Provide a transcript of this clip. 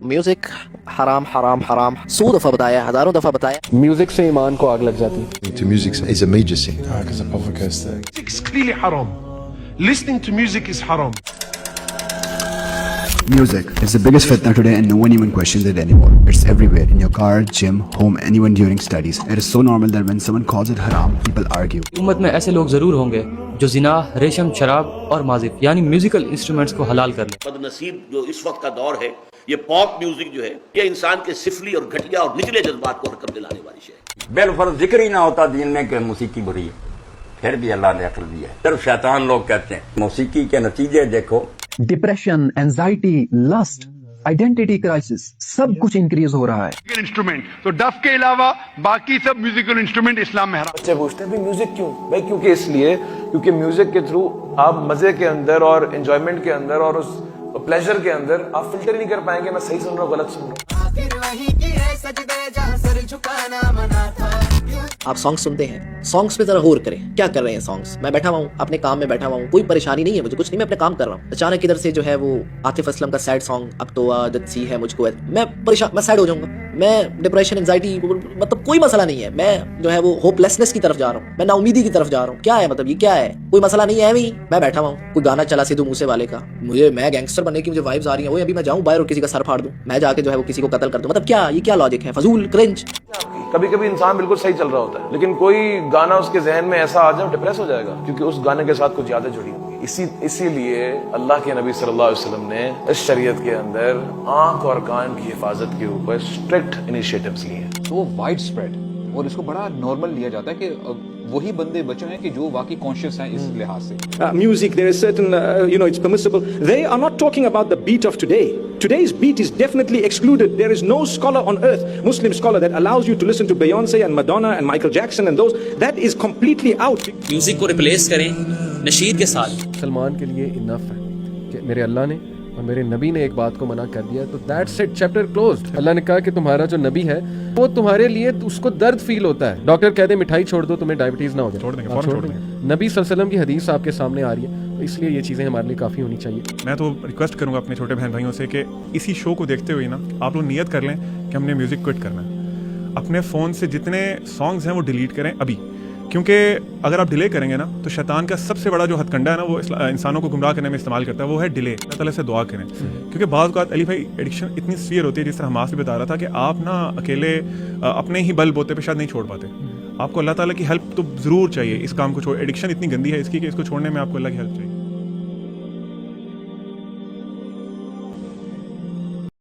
Music हराम हराम हराम 100 दफा बताया, हजारों दफा बताया। म्यूजिक से ईमान को आग लग जाती है। To music is a major sin. Music's clearly haram. Listening to music is haram. Music is the biggest fitna today and no one even questions it anymore. It's everywhere, in your car, gym, home, and even during studies. It is so normal that when someone calls it haram, people argue. उम्मत में ऐसे लोग ज़रूर होंगे जो ज़िना, रेशम, शराब और माजिफ यानी म्यूजिकल इंस्ट्रूमेंट्स को हलाल कर लें। बदनसीब जो इस वक्त का दौर है, ये पॉप म्यूजिक जो है, ये इंसान के सिफली और घटिया और निचले जज्बात को हरकत दिलाने वाली है। बिलफर्ज जिक्र ही ना होता दिन में कि मौसीकी बुरी है, फिर भी अल्लाह ने अक्ल दी है। सिर्फ शैतान लोग कहते हैं मौसीकी के नतीजे देखो। Depression, anxiety, lust, identity crisis, सब कुछ इंक्रीज हो रहा है। इंस्ट्रूमेंट तो डफ के अलावा बाकी सब म्यूजिकल इंस्ट्रूमेंट इस्लाम में हराम। बच्चे पूछते हैं भाई म्यूजिक क्यों? भाई क्योंकि इसलिए क्योंकि म्यूजिक के थ्रू आप मजे के अंदर और एंजॉयमेंट के अंदर और उस प्लेजर के अंदर आप फिल्टर ही नहीं कर पाएंगे मैं सही सुन रहा हूँ गलत सुन रहा हूँ। आप सॉन्ग सुनते हैं, सॉन्ग्स पे जरा गौर करें, क्या कर रहे हैं सॉन्ग्स। मैं बैठा हुआ हूँ, अपने काम में बैठा हुआ हूँ, कोई परेशानी नहीं है मुझे, कुछ नहीं, मैं अपने काम कर रहा हूँ। अचानक इधर से जो है वो आतिफ असलम का सैड सॉन्ग, अब तो आदत सी है मुझको, मैं परेशान, मैं सैड हो जाऊंगा, मैं डिप्रेशन, एंजाइटी, मतलब कोई मसला नहीं है, मैं जो है वो होपलेसनेस की तरफ जा रहा हूँ, मैं नाउमीदी की तरफ जा रहा हूँ। क्या है मतलब, ये क्या है? कोई मसला नहीं है भाई, मैं बैठा हुआ हूँ, कोई गाना चला सिद्धू मूसे वाले का, मुझे मैं गैंगस्टर बनने की मुझे वाइब्स आ रही हैं, वो अभी मैं जाऊँ बाहर और किसी का सर फाड़ दूँ, मैं जाके जो है वो किसी को कत्ल कर दूँ, मतलब क्या, ये क्या लॉजिक है? फजूल, क्रिंज। कभी कभी इंसान बिल्कुल सही चल रहा होता है लेकिन कोई गाना उसके जहन में ऐसा आ जाए डिप्रेस हो जाएगा क्योंकि उस गाने के साथ कुछ यादें जुड़ी होंगी। इसीलिए अल्लाह के नबी सल्लल्लाहु अलैहि वसल्लम ने इस शरीयत के अंदर आंख और कान की हिफाजत के ऊपर स्ट्रिक्ट इनिशिएटिव्स लिए हैं। तो वाइड स्प्रेड और इसको बड़ा नॉर्मल लिया जाता है कि वही बंदे बचे हैं कि जो वाकई कॉन्शियस हैं इस लिहाज से। Music, there is certain, it's permissible. They are not talking about the beat of today. Today's beat is definitely excluded. There is no scholar on earth, Muslim scholar, that allows you to listen to Beyonce and Madonna and Michael Jackson and those. That is completely out. Music को replace करें नशीद के साथ। सलमान के लिए enough है कि मेरे अल्लाह ने और मेरे नबी ने एक बात को मना कर दिया तो दैट्स इट, चैप्टर क्लोज्ड। अल्लाह ने कहा कि तुम्हारा जो नबी है वो तुम्हारे लिए उसको दर्द फील होता है। डॉक्टर कहते हैं मिठाई छोड़ दो तुम्हें डायबिटीज ना हो जाए, छोड़ देंगे। नबी सल्लल्लाहु अलैहि वसल्लम की हदीस आपके सामने आ रही है, तो इसलिए ये चीज़ें हमारे लिए काफ़ी होनी चाहिए। मैं तो रिक्वेस्ट करूंगा अपने छोटे बहन भाइयों से कि इसी शो को देखते हुए ना आप लोग नियत कर लें कि हमने म्यूज़िक क्विट करना है। अपने फ़ोन से जितने सॉन्ग्स हैं वो डिलीट करें अभी, क्योंकि अगर आप डिले करेंगे ना तो शैतान का सबसे बड़ा जो हथकंडा है ना वो इंसानों को गुमराह करने में इस्तेमाल करता है, वो है डिले। अल्लाह ताला से दुआ करें क्योंकि बाज़ औक़ात अली भाई एडिक्शन इतनी सीवियर होती है, जिस तरह हमास भी बता रहा था कि आप ना अकेले अपने ही बल बोते पे शायद नहीं छोड़ पाते, आपको अल्लाह ताला की हेल्प तो ज़रूर चाहिए। इस काम को छोड़, एडिक्शन इतनी गंदी है इसकी कि इसको छोड़ने में आपको अल्लाह की हेल्प चाहिए।